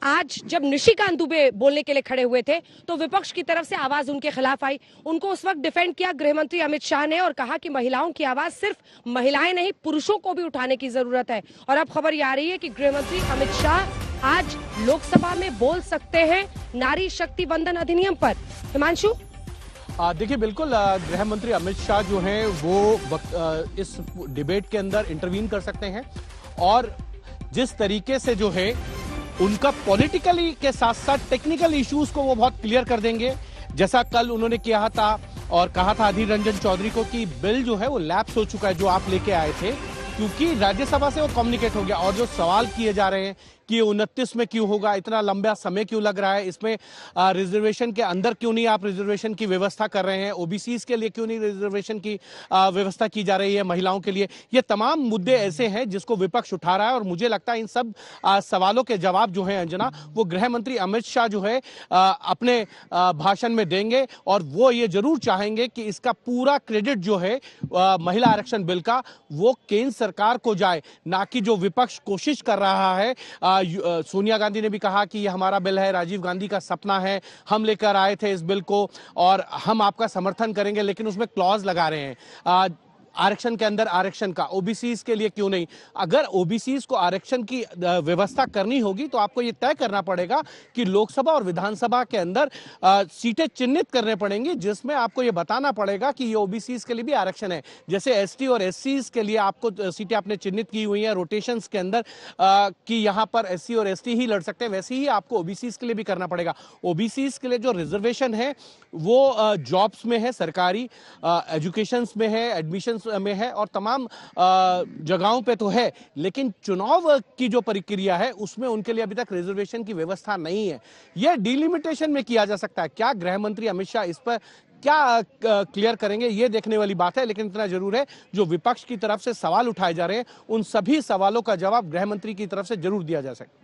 आज जब निशिकांत दुबे बोलने के लिए खड़े हुए थे तो विपक्ष की तरफ से आवाज उनके खिलाफ आई। उनको उस वक्त डिफेंड किया गृह मंत्री अमित शाह ने और कहा कि महिलाओं की आवाज सिर्फ महिलाएं नहीं पुरुषों को भी उठाने की जरूरत है। और अब खबर ये आ रही है कि गृह मंत्री अमित शाह आज लोकसभा में बोल सकते हैं नारी शक्ति वंदन अधिनियम पर। हिमांशु, देखिए, बिल्कुल गृह मंत्री अमित शाह जो हैं वो इस डिबेट के अंदर इंटरवीन कर सकते हैं और जिस तरीके से जो है उनका पॉलिटिकली के साथ साथ टेक्निकल इश्यूज को वो बहुत क्लियर कर देंगे। जैसा कल उन्होंने किया था और कहा था अधीर रंजन चौधरी को कि बिल जो है वो लैप्स हो चुका है जो आप लेके आए थे, क्योंकि राज्यसभा से वो कम्युनिकेट हो गया। और जो सवाल किए जा रहे हैं कि 29 में क्यों होगा, इतना लंबा समय क्यों लग रहा है, इसमें रिजर्वेशन के अंदर क्यों नहीं आप रिजर्वेशन की व्यवस्था कर रहे हैं, ओबीसीज के लिए क्यों नहीं रिजर्वेशन की व्यवस्था की जा रही है महिलाओं के लिए, ये तमाम मुद्दे ऐसे हैं जिसको विपक्ष उठा रहा है। और मुझे लगता है इन सब सवालों के जवाब जो है अंजना, वो गृह मंत्री अमित शाह जो है अपने भाषण में देंगे और वो ये जरूर चाहेंगे कि इसका पूरा क्रेडिट जो है महिला आरक्षण बिल का वो केंद्र सरकार को जाए, ना कि जो विपक्ष कोशिश कर रहा है। सोनिया गांधी ने भी कहा कि ये हमारा बिल है, राजीव गांधी का सपना है, हम लेकर आए थे इस बिल को और हम आपका समर्थन करेंगे, लेकिन उसमें क्लॉज लगा रहे हैं आरक्षण के अंदर आरक्षण का, ओबीसीज के लिए क्यों नहीं। अगर ओबीसीज को आरक्षण की व्यवस्था करनी होगी तो आपको यह तय करना पड़ेगा कि लोकसभा और विधानसभा के अंदर सीटें चिन्हित करने पड़ेंगी, जिसमें आपको यह बताना पड़ेगा कि ये ओबीसीज के लिए भी आरक्षण है। जैसे एसटी और एससीज के लिए आपको सीटें आपने चिन्हित की हुई है रोटेशंस के अंदर कि यहां पर एससी और एसटी ही लड़ सकते हैं, वैसे ही आपको ओबीसीज के लिए भी करना पड़ेगा। ओबीसीज के लिए जो रिजर्वेशन है वो जॉब्स में है, सरकारी एजुकेशन में है, एडमिशन में है और तमाम जगहों पे तो है, लेकिन चुनाव की जो प्रक्रिया है उसमें उनके लिए अभी तक रिजर्वेशन की व्यवस्था नहीं है। यह डिलिमिटेशन में किया जा सकता है। क्या गृह मंत्री अमित शाह इस पर क्या क्लियर करेंगे, ये देखने वाली बात है। लेकिन इतना जरूर है, जो विपक्ष की तरफ से सवाल उठाए जा रहे हैं उन सभी सवालों का जवाब गृह मंत्री की तरफ से जरूर दिया जा सकता है।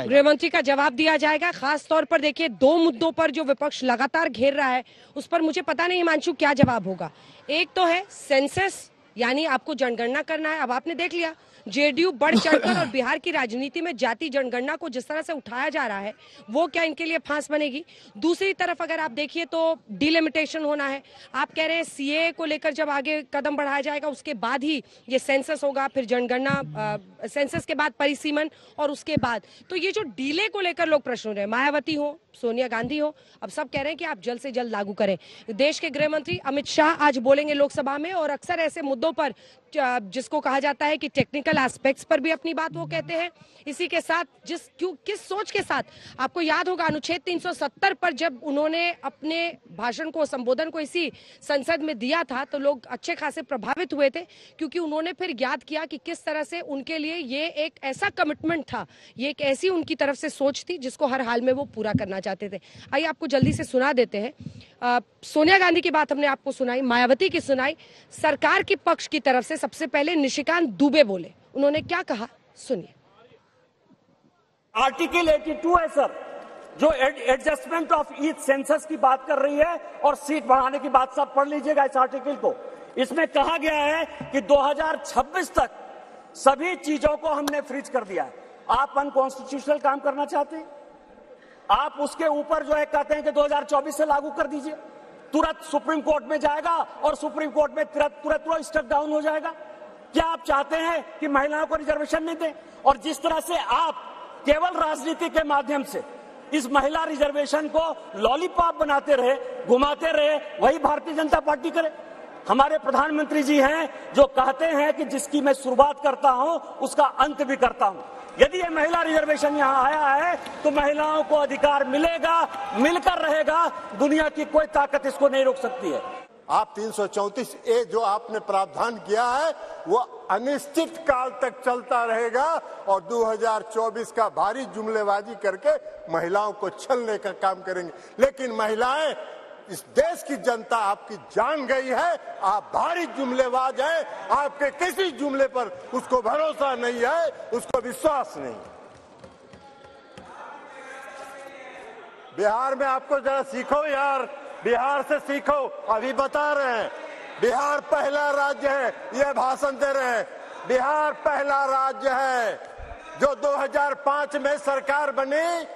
गृह मंत्री का जवाब दिया जाएगा। खास तौर पर देखिए, दो मुद्दों पर जो विपक्ष लगातार घेर रहा है उस पर मुझे पता नहीं हिमांशु क्या जवाब होगा। एक तो है सेंसस, यानी आपको जनगणना करना है। अब आपने देख लिया जेडीयू बढ़ चढ़कर और बिहार की राजनीति में जाति जनगणना को जिस तरह से उठाया जा रहा है वो क्या इनके लिए फांस बनेगी। दूसरी तरफ अगर आप देखिए तो डिलिमिटेशन होना है। आप कह रहे हैं सीए को लेकर जब आगे कदम बढ़ाया जाएगा उसके बाद ही ये सेंसस होगा, फिर जनगणना, सेंसस के बाद परिसीमन और उसके बाद। तो ये जो डीले को लेकर लोग प्रश्न रहे, मायावती हो, सोनिया गांधी हो, अब सब कह रहे हैं कि आप जल्द से जल्द लागू करें। देश के गृह मंत्री अमित शाह आज बोलेंगे लोकसभा में और अक्सर ऐसे मुद्दों पर जिसको कहा जाता है कि टेक्निकल एस्पेक्ट्स पर भी अपनी बात वो कहते हैं। इसी के साथ किस सोच के साथ, आपको याद होगा अनुच्छेद 370 पर जब उन्होंने अपने भाषण को, संबोधन को इसी संसद में दिया था तो लोग अच्छे खासे प्रभावित हुए थे, क्योंकि उन्होंने फिर याद किया कि किस तरह से उनके लिए ये एक ऐसा कमिटमेंट था, ये एक ऐसी उनकी तरफ से सोच थी जिसको हर हाल में वो पूरा करना चाहते थे। आइए आपको जल्दी से सुना देते हैं। सोनिया गांधी की बात हमने आपको सुनाई, मायावती की सुनाई, सरकार के पक्ष की तरफ से सबसे पहले निशिकांत दुबे बोले। उन्होंने क्या कहा, सुनिए। आर्टिकल 82 है सर, जो एडजस्टमेंट ऑफ ईच सेंसस की बात कर रही है और सीट बढ़ाने की बात, सब पढ़ लीजिएगा इस आर्टिकल को। इसमें कहा गया है कि 2026 तक सभी चीजों को हमने फ्रीज कर दिया है। आप अनकॉन्स्टिट्यूशनल काम करना चाहते हैं, आप उसके ऊपर जो है कहते हैं कि 2024 से लागू कर दीजिए, तुरंत सुप्रीम कोर्ट में जाएगा और सुप्रीम कोर्ट में तुरंत स्टक डाउन हो जाएगा। क्या आप चाहते हैं कि महिलाओं को रिजर्वेशन नहीं दें? और जिस तरह से आप केवल राजनीति के माध्यम से इस महिला रिजर्वेशन को लॉलीपॉप बनाते रहे, घुमाते रहे, वही भारतीय जनता पार्टी करे। हमारे प्रधानमंत्री जी हैं जो कहते हैं कि जिसकी मैं शुरुआत करता हूं उसका अंत भी करता हूं। यदि ये महिला रिजर्वेशन यहाँ आया है तो महिलाओं को अधिकार मिलेगा, मिलकर रहेगा, दुनिया की कोई ताकत इसको नहीं रोक सकती है। आप 334A जो आपने प्रावधान किया है वो अनिश्चित काल तक चलता रहेगा और 2024 का भारी जुमलेबाजी करके महिलाओं को छलने का काम करेंगे। लेकिन महिलाएं, इस देश की जनता आपकी जान गई है, आप भारी जुमलेबाज हैं, आपके किसी जुमले पर उसको भरोसा नहीं है, उसको विश्वास नहीं। बिहार में आपको जरा सीखो यार, बिहार से सीखो। अभी बता रहे हैं बिहार पहला राज्य है, ये भाषण दे रहे हैं, बिहार पहला राज्य है जो 2005 में सरकार बनी,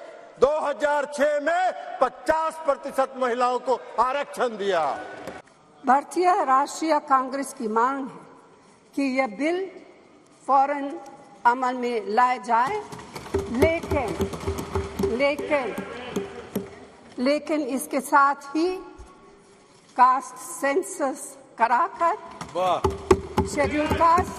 2006 में 50% महिलाओं को आरक्षण दिया। भारतीय राष्ट्रीय कांग्रेस की मांग है कि यह बिल फौरन अमल में लाया जाए, लेकिन इसके साथ ही कास्ट सेंसस कराकर schedule caste,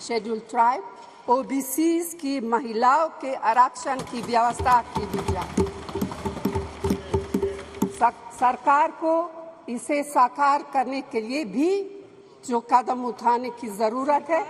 schedule tribe, OBCs की महिलाओं के आरक्षण की व्यवस्था की जाए। सरकार को इसे साकार करने के लिए भी जो कदम उठाने की जरूरत है